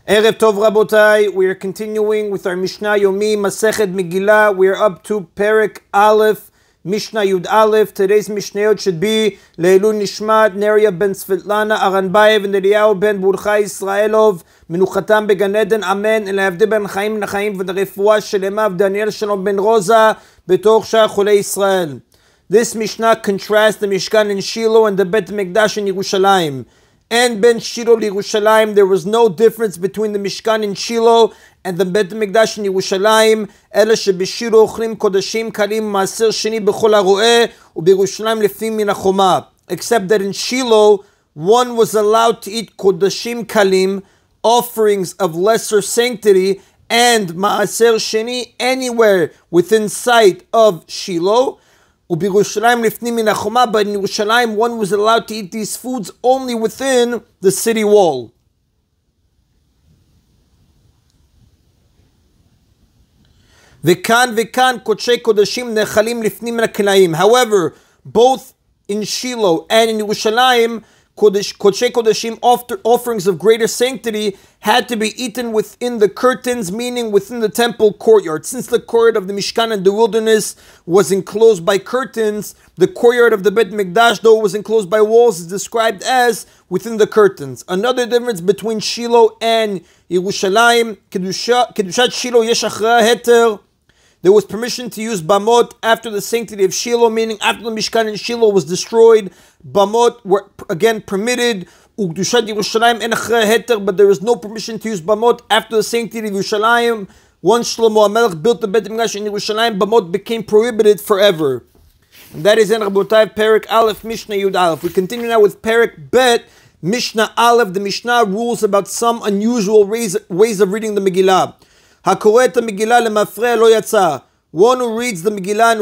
Erev Tov Rabotai, we are continuing with our Mishna Yomi, Masechet Megillah. We are up to Perek Aleph, Mishnah Yud Aleph. Today's Mishnayot should be Leilun Nishmat, Neria ben Svetlana, Aranbayev, and Eliyahu ben Burcha Israelov, Menuchatam began Eden, Amen, and Leavde ben Chaim Nachaim, and the Refuah Shelema, Daniel Shalom ben Rosa, Betoch Shah Chulei Israel. This Mishnah contrasts the Mishkan in Shiloh and the Bet Mikdash in Yerushalayim. And ben Shiloh Yerushalayim, there was no difference between the Mishkan in Shiloh and the Bet Mikdash in Yerushalayim. Ela shebShiloh ochlim kodashim kalim maaser sheni bechol haroeh uByerushalayim lefnim min hachoma. Except that in Shiloh, one was allowed to eat kodashim kalim, offerings of lesser sanctity, and maaser sheni anywhere within sight of Shiloh. But in Yerushalayim, one was allowed to eat these foods only within the city wall. However, both in Shiloh and in Yerushalayim, Kodshei Kodashim, offerings of greater sanctity, had to be eaten within the curtains, meaning within the temple courtyard. Since the courtyard of the Mishkan and the wilderness was enclosed by curtains, the courtyard of the Bet Mikdash, though it was enclosed by walls, is described as within the curtains. Another difference between Shiloh and Yerushalayim, Kedushat Shiloh yesh achra heter. There was permission to use bamot after the sanctity of Shiloh, meaning after the Mishkan in Shiloh was destroyed, bamot were again permitted. But there is no permission to use bamot after the sanctity of Yerushalayim. Once Shlomo HaMelech built the Bet Mikdash in Yerushalayim, bamot became prohibited forever. And that is in Rabotai Perek Aleph, Mishnah Yud Aleph. We continue now with Perek Bet, Mishnah Aleph. The Mishnah rules about some unusual ways of reading the Megillah. Hakoret Megillah lemafreh lo yatsa. One who reads the Megillah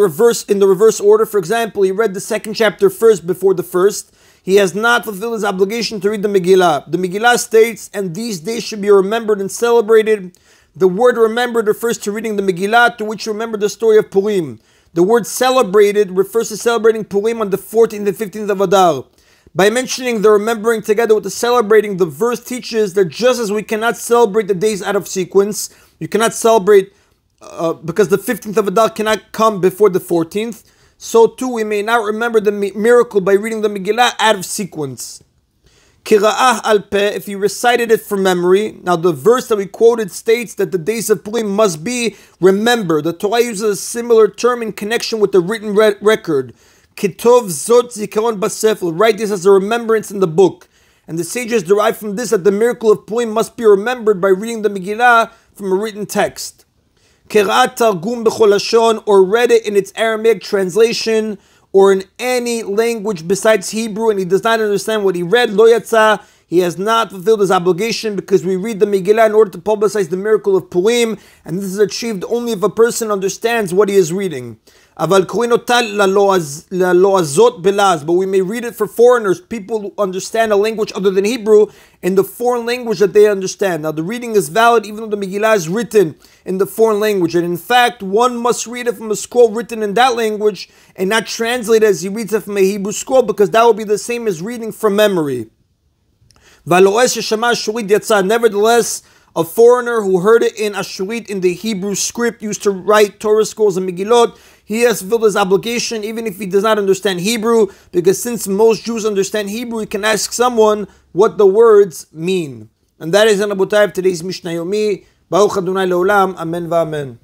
in the reverse order. For example, he read the second chapter first before the first. He has not fulfilled his obligation to read the Megillah. The Megillah states, and these days should be remembered and celebrated. The word remembered refers to reading the Megillah, to which you remember the story of Purim. The word celebrated refers to celebrating Purim on the 14th and 15th of Adar. By mentioning the remembering together with the celebrating, the verse teaches that just as we cannot celebrate the days out of sequence, you cannot celebrate because the 15th of Adar cannot come before the 14th, so too we may not remember the miracle by reading the Megillah out of sequence. Kira'ah al peh, if you recited it from memory. Now the verse that we quoted states that the days of Purim must be remembered. The Torah uses a similar term in connection with the written record. Kitov zot zikaron basefel, write this as a remembrance in the book. And the sages derive from this that the miracle of Purim must be remembered by reading the Megillah from a written text. Kira'at targum b'chol lashon, or read it in its Aramaic translation, or in any language besides Hebrew, and he does not understand what he read, lo yatsa, he has not fulfilled his obligation, because we read the Megillah in order to publicize the miracle of Purim, and this is achieved only if a person understands what he is reading. But we may read it for foreigners, people who understand a language other than Hebrew, in the foreign language that they understand. Now the reading is valid even though the Megillah is written in the foreign language, and in fact one must read it from a scroll written in that language and not translate it as he reads it from a Hebrew scroll, because that will be the same as reading from memory. Nevertheless, a foreigner who heard it in Ashurit, in the Hebrew script used to write Torah scrolls and Megillot, he has fulfilled his obligation even if he does not understand Hebrew, because since most Jews understand Hebrew, he can ask someone what the words mean. And that is an Rabotai of today's Mishna Yomi. Baruch Adonai Leolam. Amen v'amen.